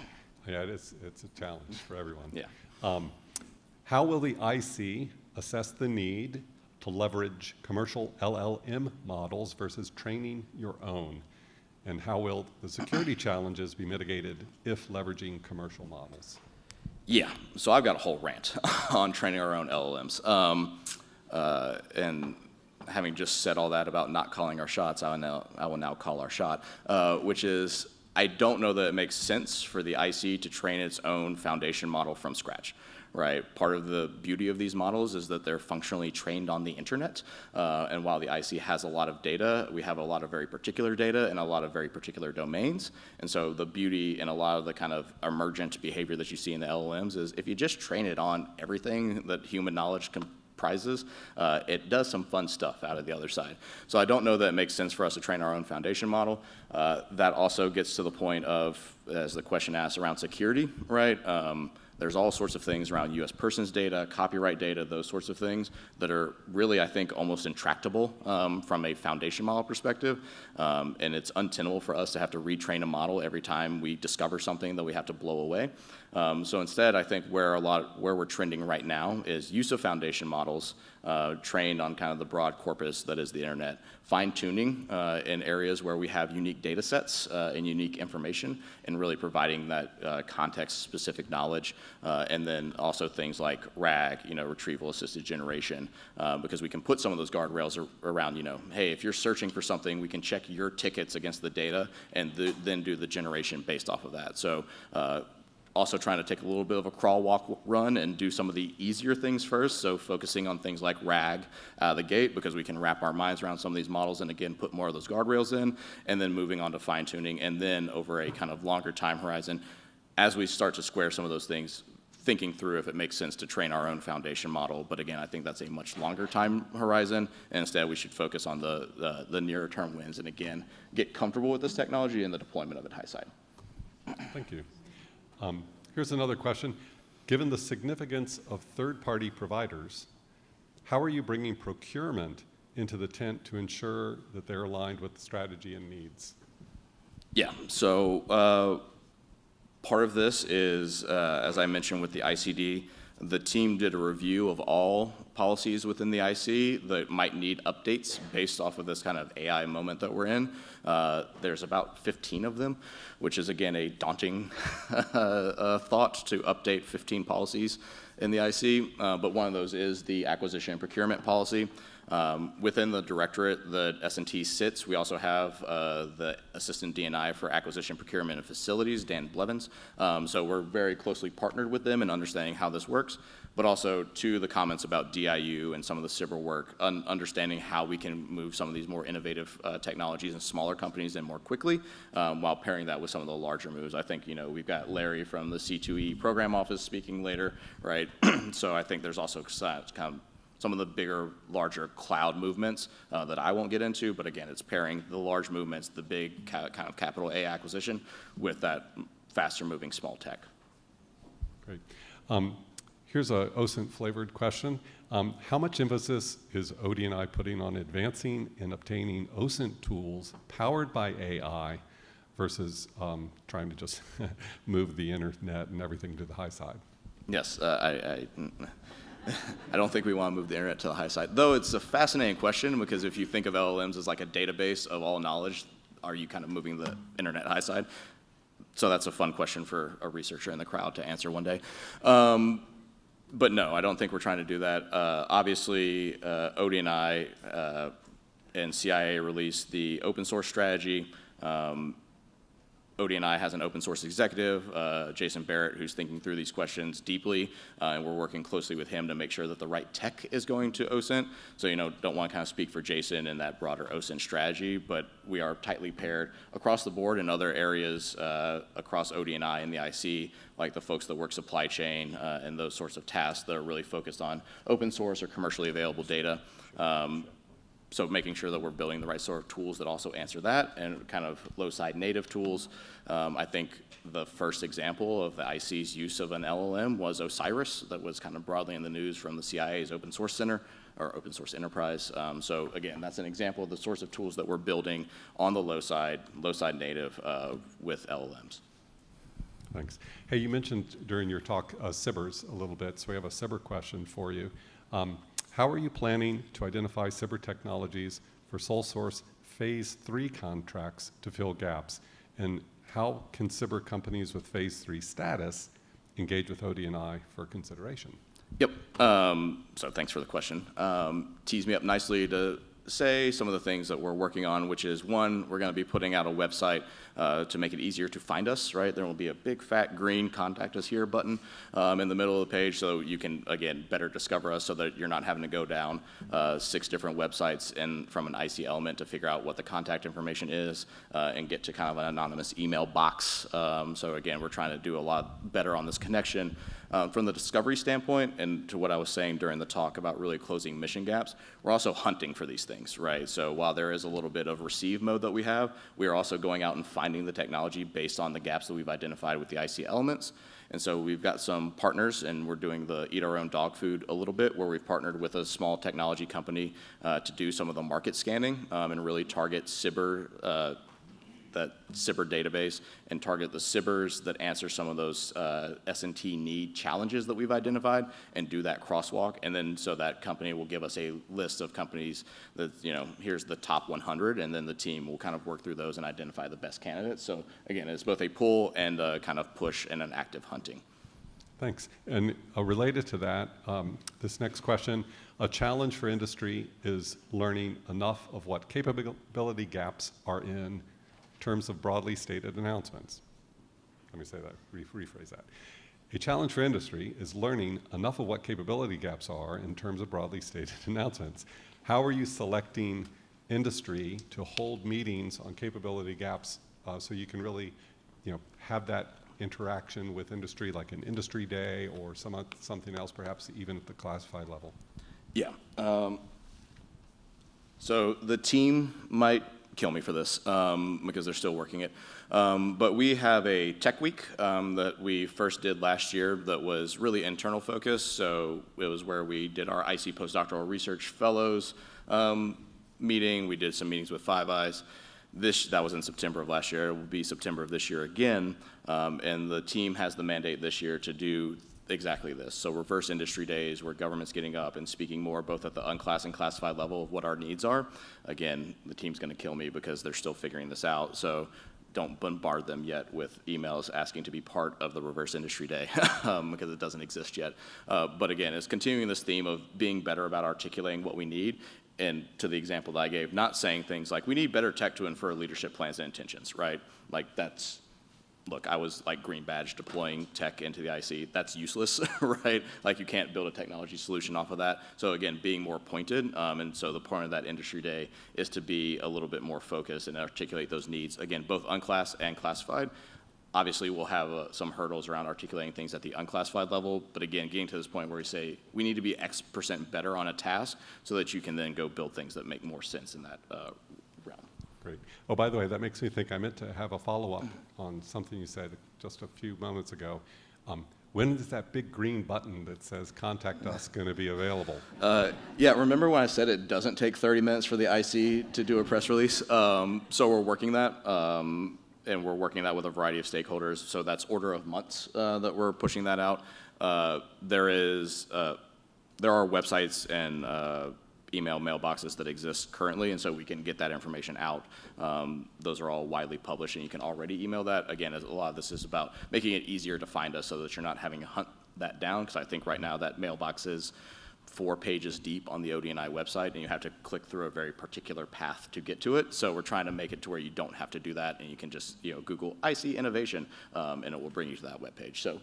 Yeah, it's a challenge for everyone. Yeah. How will the IC assess the need to leverage commercial LLM models versus training your own? And how will the security challenges be mitigated if leveraging commercial models? Yeah, so I've got a whole rant on training our own LLMs. And having just said all that about not calling our shots, I will now call our shot, which is I don't know that it makes sense for the IC to train its own foundation model from scratch. Right. Part of the beauty of these models is that they're functionally trained on the internet. And while the IC has a lot of data, we have a lot of very particular data and a lot of very particular domains. And so the beauty and a lot of the kind of emergent behavior that you see in the LLMs is if you just train it on everything that human knowledge comprises, it does some fun stuff out of the other side. So I don't know that it makes sense for us to train our own foundation model. That also gets to the point of, as the question asks, around security, right? There's all sorts of things around U.S. persons data, copyright data, those sorts of things that are really, I think, almost intractable from a foundation model perspective. And it's untenable for us to have to retrain a model every time we discover something that we have to blow away. So instead, I think where we're trending right now is use of foundation models trained on kind of the broad corpus that is the internet, fine-tuning in areas where we have unique data sets and unique information, and really providing that context-specific knowledge, and then also things like RAG, retrieval-assisted generation, because we can put some of those guardrails around, hey, if you're searching for something, we can check your tickets against the data and then do the generation based off of that. So also trying to take a little bit of a crawl, walk, run and do some of the easier things first. So focusing on things like RAG out of the gate, because we can wrap our minds around some of these models and again, put more of those guardrails in, and then moving on to fine tuning. And then over a kind of longer time horizon, as we start to square some of those things, thinking through if it makes sense to train our own foundation model. But again, I think that's a much longer time horizon. And instead we should focus on the nearer term wins. And again, get comfortable with this technology and the deployment of it high side. Thank you. Here's another question. Given the significance of third-party providers, how are you bringing procurement into the tent to ensure that they're aligned with the strategy and needs? Yeah, so part of this is, as I mentioned with the ICD, the team did a review of all policies within the IC that might need updates based off of this kind of AI moment that we're in. There's about 15 of them, which is, again, a daunting thought to update 15 policies in the IC. But one of those is the acquisition and procurement policy. Within the directorate that S&T sits, we also have the Assistant DNI for Acquisition, Procurement, and Facilities, Dan Blevins. So we're very closely partnered with them in understanding how this works, but also to the comments about DIU and some of the civil work, understanding how we can move some of these more innovative technologies in smaller companies in more quickly, while pairing that with some of the larger moves. I think, we've got Larry from the C2E program office speaking later, right? So I think there's also kind of some of the bigger, larger cloud movements that I won't get into, but again, it's pairing the large movements, the big kind of capital A acquisition, with that faster moving small tech. Great. Here's a OSINT flavored question. How much emphasis is ODNI putting on advancing and obtaining OSINT tools powered by AI versus trying to just move the internet and everything to the high side? Yes, I don't think we want to move the internet to the high side, though it's a fascinating question, because if you think of LLMs as like a database of all knowledge, are you kind of moving the internet high side? So that's a fun question for a researcher in the crowd to answer one day. But no, I don't think we're trying to do that. Obviously, ODNI and CIA released the open source strategy. ODNI has an open source executive, Jason Barrett, who's thinking through these questions deeply, and we're working closely with him to make sure that the right tech is going to OSINT. So, don't want to kind of speak for Jason and that broader OSINT strategy, but we are tightly paired across the board in other areas across ODNI and the IC, like the folks that work supply chain and those sorts of tasks that are really focused on open source or commercially available data. so making sure that we're building the right sort of tools that also answer that, and kind of low-side native tools. I think the first example of the IC's use of an LLM was Osiris, that was kind of broadly in the news from the CIA's open source center, or open source enterprise. So again, that's an example of the sorts of tools that we're building on the low side native with LLMs. Thanks. Hey, you mentioned during your talk SIBRs a little bit, so we have a SIBR question for you. How are you planning to identify SIBR technologies for sole source phase 3 contracts to fill gaps? And how can SIBR companies with phase 3 status engage with ODNI for consideration? Yep. So thanks for the question. Tees me up nicely to say some of the things that we're working on, which is, one, we're going to be putting out a website to make it easier to find us, right? There will be a big fat green contact us here button in the middle of the page, so you can, again, better discover us, so that you're not having to go down 6 different websites and from an IC element to figure out what the contact information is and get to kind of an anonymous email box. So again, we're trying to do a lot better on this connection. From the discovery standpoint, and to what I was saying during the talk about really closing mission gaps, we're also hunting for these things, right? So while there is a little bit of receive mode that we have, we are also going out and finding the technology based on the gaps that we've identified with the IC elements. And so we've got some partners, and we're doing the eat our own dog food a little bit, where we've partnered with a small technology company to do some of the market scanning and really target SIBR, that SIBR database, and target the SIBRs that answer some of those S&T need challenges that we've identified, and do that crosswalk. And then so that company will give us a list of companies that, here's the top 100, and then the team will kind of work through those and identify the best candidates. So again, it's both a pull and a kind of push and an active hunting. Thanks. And related to that, this next question, a challenge for industry is learning enough of what capability gaps are in terms of broadly stated announcements. Let me say that, rephrase that. A challenge for industry is learning enough of what capability gaps are in terms of broadly stated announcements. How are you selecting industry to hold meetings on capability gaps so you can really have that interaction with industry, like an industry day or something else, perhaps even at the classified level? Yeah. So the team might kill me for this because they're still working it. But we have a tech week that we first did last year that was really internal focused. So it was where we did our IC postdoctoral research fellows meeting. We did some meetings with Five Eyes. That was in September of last year. It will be September of this year again. And the team has the mandate this year to do exactly this. So reverse industry days where government's getting up and speaking more both at the unclass and classified level of what our needs are. Again, the team's going to kill me because they're still figuring this out. So don't bombard them yet with emails asking to be part of the reverse industry day because it doesn't exist yet. But again, it's continuing this theme of being better about articulating what we need. And to the example that I gave, not saying things like, we need better tech to infer leadership plans and intentions, right? Like look, I was like green badge deploying tech into the IC. That's useless, right? Like you can't build a technology solution off of that. So again, being more pointed. And so the point of that industry day is to be a little bit more focused and articulate those needs. Again, both unclass and classified. Obviously, we'll have some hurdles around articulating things at the unclassified level. But again, getting to this point where we say, we need to be X% better on a task so that you can then go build things that make more sense in that realm. Great. Oh, by the way, that makes me think I meant to have a follow-up on something you said just a few moments ago. When is that big green button that says contact us going to be available? Yeah, remember when I said it doesn't take 30 minutes for the IC to do a press release? So we're working that, and we're working that with a variety of stakeholders. So that's order of months that we're pushing that out. There are websites and email mailboxes that exist currently, and so we can get that information out. Those are all widely published, and you can already email that. Again, a lot of this is about making it easier to find us so that you're not having to hunt that down, because I think right now that mailbox is 4 pages deep on the ODNI website, and you have to click through a very particular path to get to it. So we're trying to make it to where you don't have to do that, and you can just Google IC innovation, and it will bring you to that webpage. So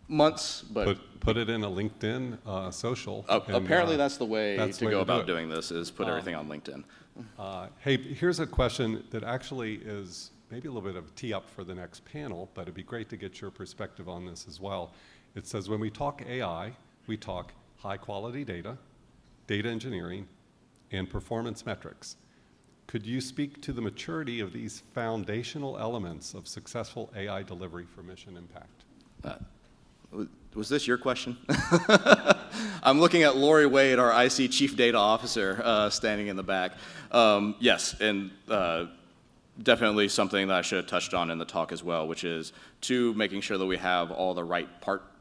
months, but put it in a LinkedIn social. Apparently, that's the way to go about doing this: is put everything on LinkedIn. Hey, here's a question that actually is maybe a little bit of a tee up for the next panel, but it'd be great to get your perspective on this as well. It says, when we talk AI, we talk high-quality data, data engineering, and performance metrics. Could you speak to the maturity of these foundational elements of successful AI delivery for mission impact? Was this your question? I'm looking at Lori Wade, our IC Chief Data Officer, standing in the back. Yes, and definitely something that I should have touched on in the talk as well, which is making sure that we have all the right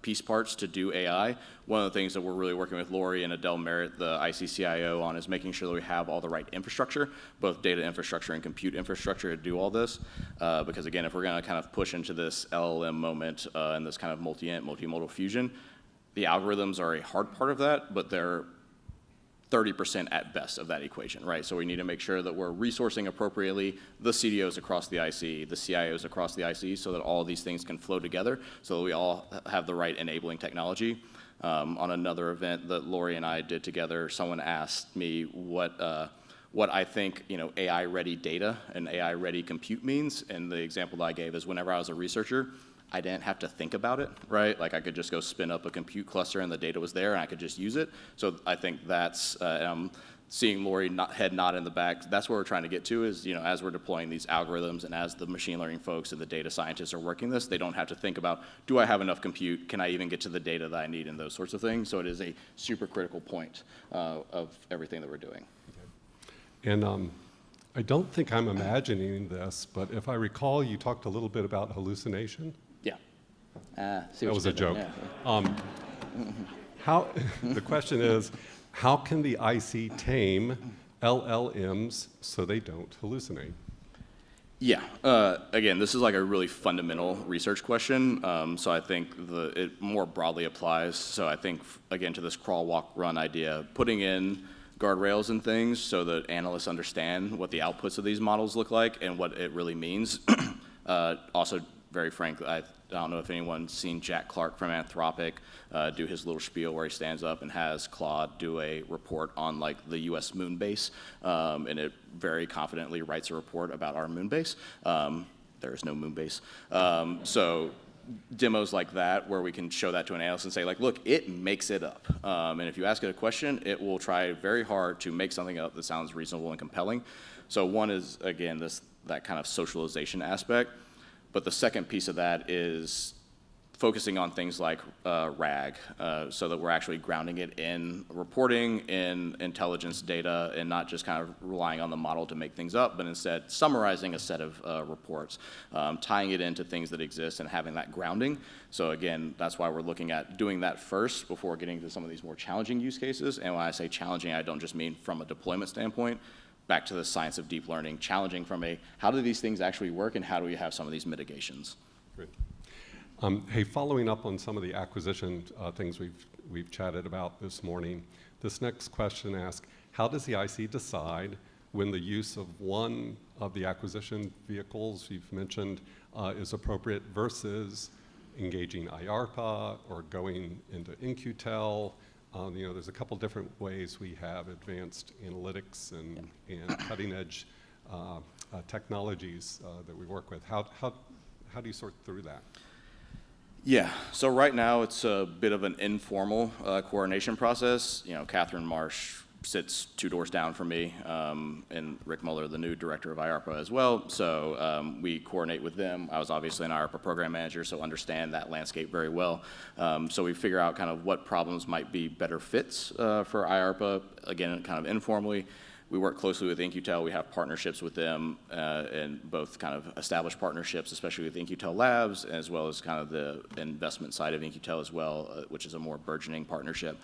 piece parts to do AI. One of the things that we're really working with Lori and Adele Merritt, the ICCIO, on is making sure that we have all the right infrastructure, both data infrastructure and compute infrastructure to do all this. Because again, if we're going to kind of push into this LLM moment and this kind of multi-int, multimodal fusion, the algorithms are a hard part of that, but they're 30% at best of that equation, right? So we need to make sure that we're resourcing appropriately the CDOs across the IC, the CIOs across the IC, so that all these things can flow together, so that we all have the right enabling technology. On another event that Lori and I did together, someone asked me what I think AI-ready data and AI-ready compute means, and the example that I gave is whenever I was a researcher, I didn't have to think about it, right? Like I could just go spin up a compute cluster and the data was there and I could just use it. So I think that's, and I'm seeing Lori head nod in the back, that's where we're trying to get to is, as we're deploying these algorithms and as the machine learning folks and the data scientists are working this, they don't have to think about, do I have enough compute? Can I even get to the data that I need and those sorts of things? So it is a super critical point of everything that we're doing. Okay. And I don't think I'm imagining this, but if I recall, you talked a little bit about hallucination. Yeah. That was a joke. Yeah. The question is, how can the IC tame LLMs so they don't hallucinate? Yeah. Again, this is like a really fundamental research question. So I think it more broadly applies. So I think, again, to this crawl, walk, run idea, putting in guardrails and things so that analysts understand what the outputs of these models look like and what it really means. Also, very frankly, I don't know if anyone's seen Jack Clark from Anthropic do his little spiel where he stands up and has Claude do a report on like the U.S. moon base, and it very confidently writes a report about our moon base. There is no moon base. So demos like that where we can show that to an analyst and say, like, look, it makes it up. And if you ask it a question, it will try very hard to make something up that sounds reasonable and compelling. So one is, again, that kind of socialization aspect. But the second piece of that is focusing on things like RAG, so that we're actually grounding it in reporting, in intelligence data, and not just kind of relying on the model to make things up, but instead summarizing a set of reports, tying it into things that exist and having that grounding. So again, that's why we're looking at doing that first before getting to some of these more challenging use cases. And when I say challenging, I don't just mean from a deployment standpoint. Back to the science of deep learning, challenging from how do these things actually work and how do we have some of these mitigations? Great. Hey, following up on some of the acquisition things we've chatted about this morning, this next question asks, how does the IC decide when the use of one of the acquisition vehicles you've mentioned is appropriate versus engaging IARPA or going into In-Q-Tel? There's a couple different ways we have advanced analytics and cutting-edge technologies that we work with. How do you sort through that? Yeah, so right now it's a bit of an informal coordination process. Catherine Marsh sits 2 doors down from me, and Rick Muller, the new director of IARPA as well. So we coordinate with them. I was obviously an IARPA program manager, so understand that landscape very well. So we figure out kind of what problems might be better fits for IARPA, again, kind of informally. We work closely with In-Q-Tel. We have partnerships with them, and both kind of established partnerships, especially with In-Q-Tel Labs, as well as kind of the investment side of In-Q-Tel as well, which is a more burgeoning partnership.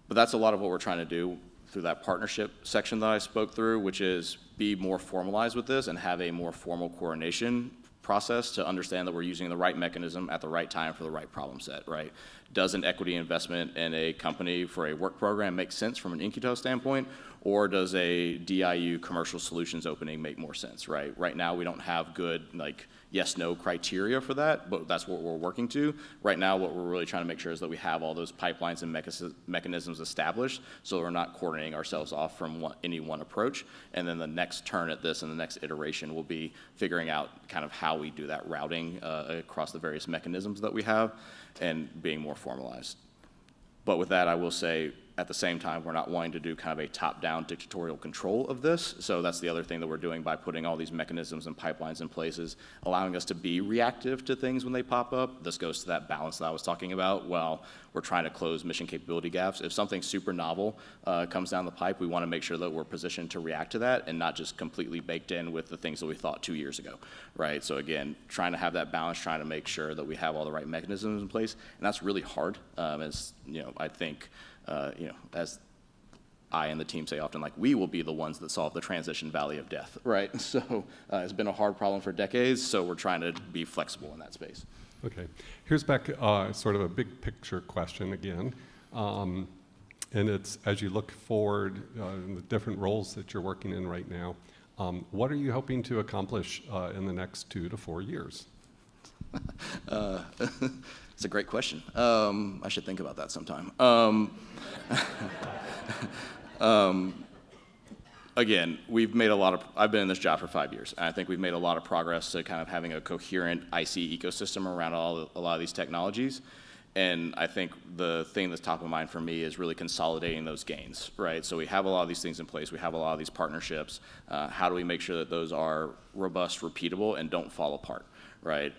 But that's a lot of what we're trying to do through that partnership section that I spoke through, which is be more formalized with this and have a more formal coordination process to understand that we're using the right mechanism at the right time for the right problem set, right? Does an equity investment in a company for a work program make sense from an In-Q-Tel standpoint, or does a DIU commercial solutions opening make more sense, right? Right now we don't have good, yes-no criteria for that, but that's what we're working to. Right now, what we're really trying to make sure is that we have all those pipelines and mechanisms established so we're not coordinating ourselves off from any one approach. And then the next turn at this and the next iteration will be figuring out kind of how we do that routing across the various mechanisms that we have and being more formalized. But with that, I will say, at the same time, we're not wanting to do kind of a top-down dictatorial control of this. So that's the other thing that we're doing by putting all these mechanisms and pipelines in place, is allowing us to be reactive to things when they pop up. This goes to that balance that I was talking about. While we're trying to close mission capability gaps, if something super novel comes down the pipe, we want to make sure that we're positioned to react to that and not just completely baked in with the things that we thought 2 years ago, right? So again, trying to have that balance, trying to make sure that we have all the right mechanisms in place, and that's really hard. As you know, I think, as I and the team say often, like, we will be the ones that solve the transition valley of death, right? So it's been a hard problem for decades, so we're trying to be flexible in that space. Okay, here's back sort of a big picture question again. And it's, as you look forward in the different roles that you're working in right now, what are you hoping to accomplish in the next 2 to 4 years? It's a great question. I should think about that sometime. Again, we've made I've been in this job for 5 years, and I think we've made a lot of progress to kind of having a coherent IC ecosystem around a lot of these technologies. And I think the thing that's top of mind for me is really consolidating those gains, right? So we have a lot of these things in place. We have a lot of these partnerships. How do we make sure that those are robust, repeatable, and don't fall apart, right?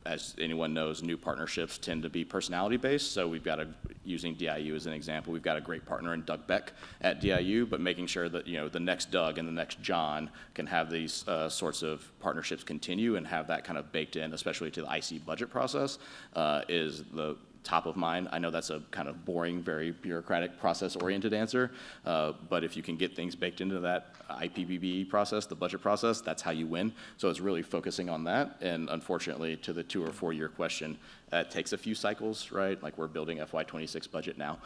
As anyone knows, new partnerships tend to be personality-based, so we've got using DIU as an example, we've got a great partner in Doug Beck at DIU, but making sure that, the next Doug and the next John can have these sorts of partnerships continue and have that kind of baked in, especially to the IC budget process, is the top of mind. I know that's a kind of boring, very bureaucratic, process-oriented answer, but if you can get things baked into that IPBB process, the budget process, that's how you win. So it's really focusing on that, and unfortunately, to the 2 or 4 year question, it takes a few cycles, right? Like, we're building FY26 budget now,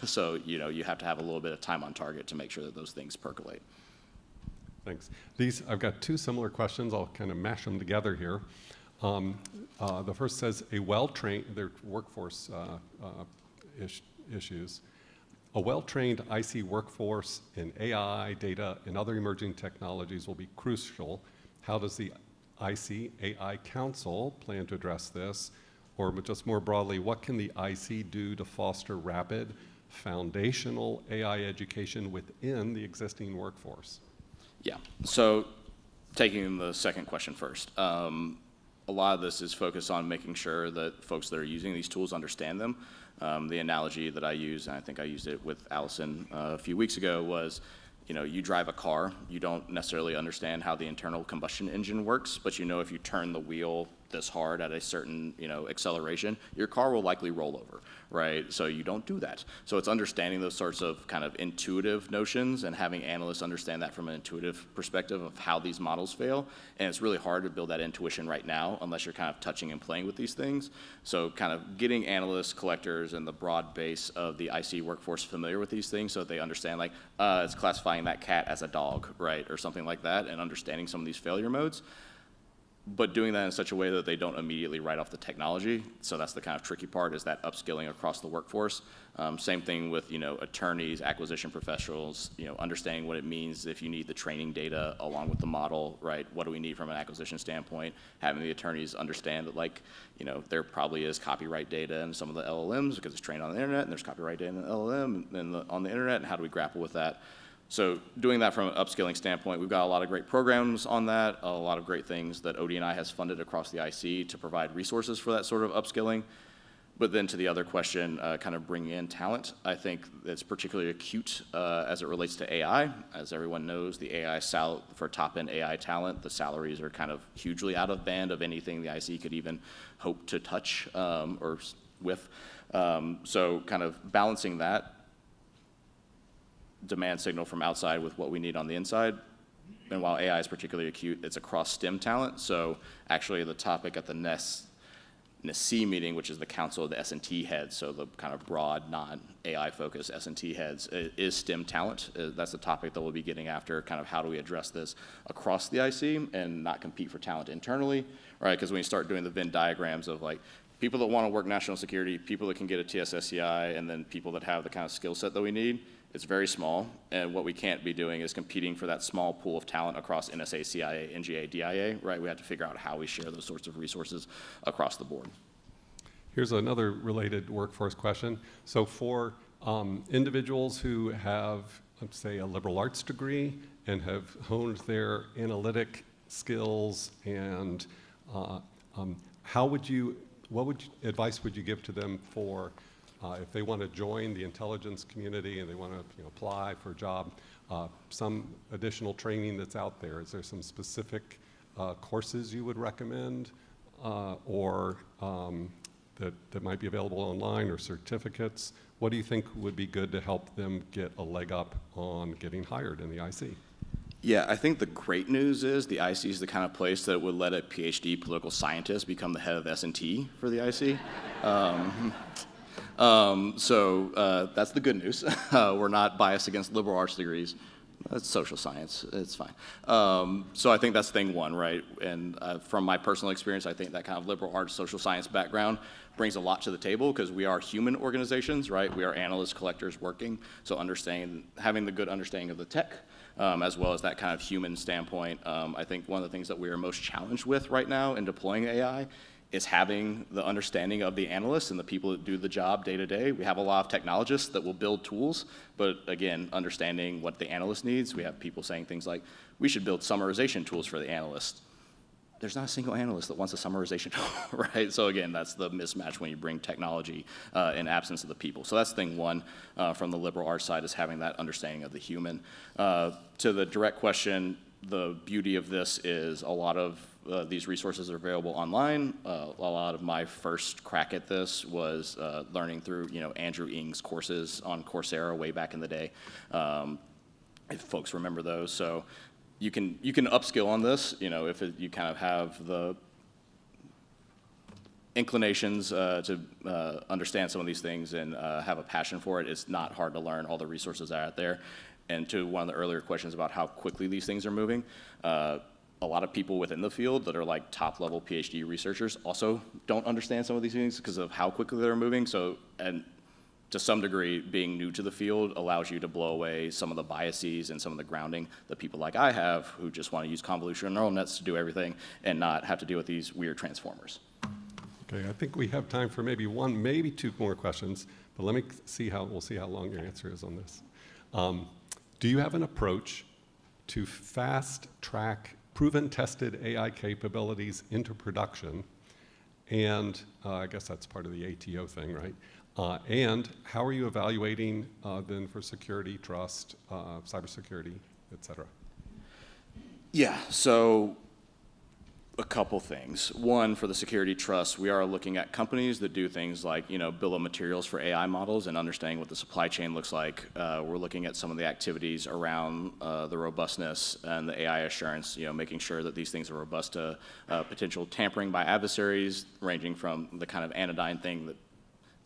so you have to have a little bit of time on target to make sure that those things percolate. Thanks. I've got 2 similar questions. I'll kind of mash them together here. The first says, their workforce issues. A well-trained IC workforce in AI, data, and other emerging technologies will be crucial. How does the IC AI Council plan to address this? Or just more broadly, what can the IC do to foster rapid, foundational AI education within the existing workforce? Yeah, so taking the second question first. A lot of this is focused on making sure that folks that are using these tools understand them. The analogy that I use, and I think I used it with Allison a few weeks ago, was, you drive a car, you don't necessarily understand how the internal combustion engine works, but if you turn the wheel this hard at a certain, acceleration, your car will likely roll over, right? So you don't do that. So it's understanding those sorts of kind of intuitive notions and having analysts understand that from an intuitive perspective of how these models fail. And it's really hard to build that intuition right now unless you're kind of touching and playing with these things. So kind of getting analysts, collectors, and the broad base of the IC workforce familiar with these things so that they understand, like, it's classifying that cat as a dog, right? Or something like that, and understanding some of these failure modes. But doing that in such a way that they don't immediately write off the technology. So that's the kind of tricky part, is that upskilling across the workforce. Same thing with, attorneys, acquisition professionals, understanding what it means if you need the training data along with the model, right? What do we need from an acquisition standpoint? Having the attorneys understand that, like, there probably is copyright data in some of the LLMs because it's trained on the internet, and there's copyright data in the LLM and on the internet, and how do we grapple with that? So doing that from an upskilling standpoint, we've got a lot of great programs on that, a lot of great things that ODNI has funded across the IC to provide resources for that sort of upskilling. But then to the other question, kind of bringing in talent, I think it's particularly acute as it relates to AI. As everyone knows, the AI for top-end AI talent, the salaries are kind of hugely out of band of anything the IC could even hope to touch or with. So kind of balancing that demand signal from outside with what we need on the inside. And while AI is particularly acute, it's across STEM talent. So actually the topic at the NSC meeting, which is the Council of the S&T heads, so the kind of broad, non-AI focused S&T heads, is STEM talent. That's the topic that we'll be getting after, kind of how do we address this across the IC and not compete for talent internally, right? Because when you start doing the Venn diagrams of, like, people that want to work national security, people that can get a TSSCI, and then people that have the kind of skill set that we need, it's very small, and what we can't be doing is competing for that small pool of talent across NSA, CIA, NGA, DIA, right? We have to figure out how we share those sorts of resources across the board. Here's another related workforce question. So for individuals who have, let's say, a liberal arts degree and have honed their analytic skills, and what advice would you give to them for if they want to join the intelligence community and they want to apply for a job, some additional training that's out there? Is there some specific courses you would recommend or that might be available online, or certificates? What do you think would be good to help them get a leg up on getting hired in the IC? Yeah, I think the great news is the IC is the kind of place that would let a PhD political scientist become the head of S&T for the IC. So that's the good news. We're not biased against liberal arts degrees. That's social science. It's fine. So I think that's thing one, right? And from my personal experience, I think that kind of liberal arts, social science background brings a lot to the table, because we are human organizations, right? We are analysts, collectors working. So having the good understanding of the tech, as well as that kind of human standpoint. I think one of the things that we are most challenged with right now in deploying AI is having the understanding of the analysts and the people that do the job day to day. We have a lot of technologists that will build tools, but again, understanding what the analyst needs. We have people saying things like, we should build summarization tools for the analyst. There's not a single analyst that wants a summarization tool, right? So again, that's the mismatch when you bring technology in absence of the people. So that's thing one from the liberal arts side, is having that understanding of the human. To the direct question, the beauty of this is a lot of these resources are available online. A lot of my first crack at this was learning through Andrew Ng's courses on Coursera way back in the day, if folks remember those. So you can upskill on this, if you kind of have the inclinations to understand some of these things and have a passion for it. It's not hard to learn. All the resources are out there. And to one of the earlier questions about how quickly these things are moving, a lot of people within the field that are like top-level PhD researchers also don't understand some of these things because of how quickly they're moving. So, and to some degree, being new to the field allows you to blow away some of the biases and some of the grounding that people like I have, who just want to use convolutional neural nets to do everything and not have to deal with these weird transformers. Okay, I think we have time for maybe one, maybe two more questions, but we'll see how long your answer is on this. Do you have an approach to fast track proven tested AI capabilities into production? And I guess that's part of the ATO thing, right? And how are you evaluating then for security, trust, cybersecurity, et cetera? Yeah, so a couple things. One, for the security trust, we are looking at companies that do things like, bill of materials for AI models and understanding what the supply chain looks like. We're looking at some of the activities around the robustness and the AI assurance, making sure that these things are robust to potential tampering by adversaries, ranging from the kind of anodyne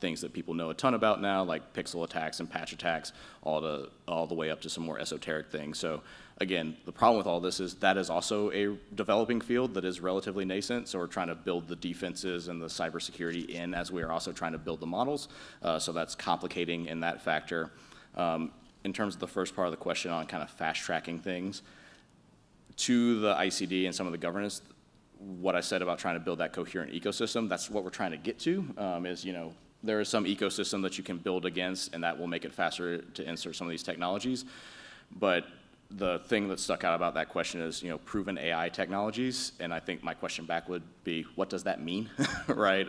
things that people know a ton about now, like pixel attacks and patch attacks, all the way up to some more esoteric things. So again, the problem with all this is that is also a developing field that is relatively nascent. So we're trying to build the defenses and the cybersecurity in as we are also trying to build the models. So that's complicating in that factor. In terms of the first part of the question on kind of fast tracking things, to the ICD and some of the governance, what I said about trying to build that coherent ecosystem, that's what we're trying to get to, is, there is some ecosystem that you can build against, and that will make it faster to insert some of these technologies. But the thing that stuck out about that question is, proven AI technologies, and I think my question back would be, what does that mean, right?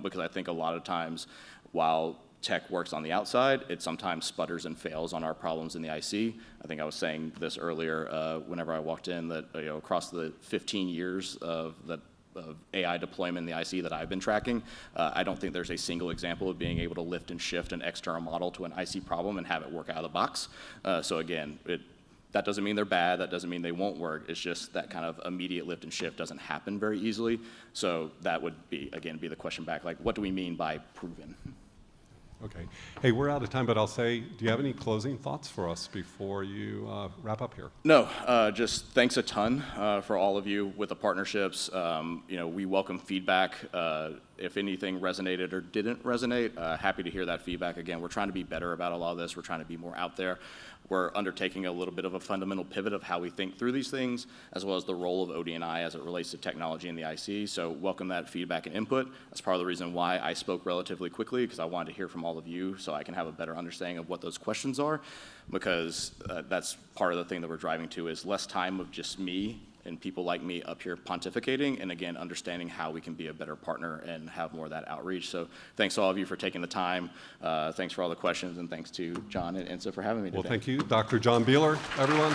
Because I think a lot of times, while tech works on the outside, it sometimes sputters and fails on our problems in the IC. I think I was saying this earlier whenever I walked in, that across the 15 years of AI deployment in the IC that I've been tracking, I don't think there's a single example of being able to lift and shift an external model to an IC problem and have it work out of the box. So again, that doesn't mean they're bad, that doesn't mean they won't work, it's just that kind of immediate lift and shift doesn't happen very easily. So that would be the question back, like, what do we mean by proven? Okay. Hey, we're out of time, but I'll say, do you have any closing thoughts for us before you wrap up here? No, just thanks a ton for all of you with the partnerships. We welcome feedback. if anything resonated or didn't resonate, happy to hear that feedback. Again, we're trying to be better about a lot of this. We're trying to be more out there. We're undertaking a little bit of a fundamental pivot of how we think through these things, as well as the role of ODNI as it relates to technology in the IC. So welcome that feedback and input. That's part of the reason why I spoke relatively quickly, because I wanted to hear from all of you so I can have a better understanding of what those questions are, because that's part of the thing that we're driving to is less time of just me and people like me up here pontificating, and again, understanding how we can be a better partner and have more of that outreach. So thanks to all of you for taking the time. Thanks for all the questions, and thanks to John and INSA for having me today. Well, thank you, Dr. John Beieler, everyone.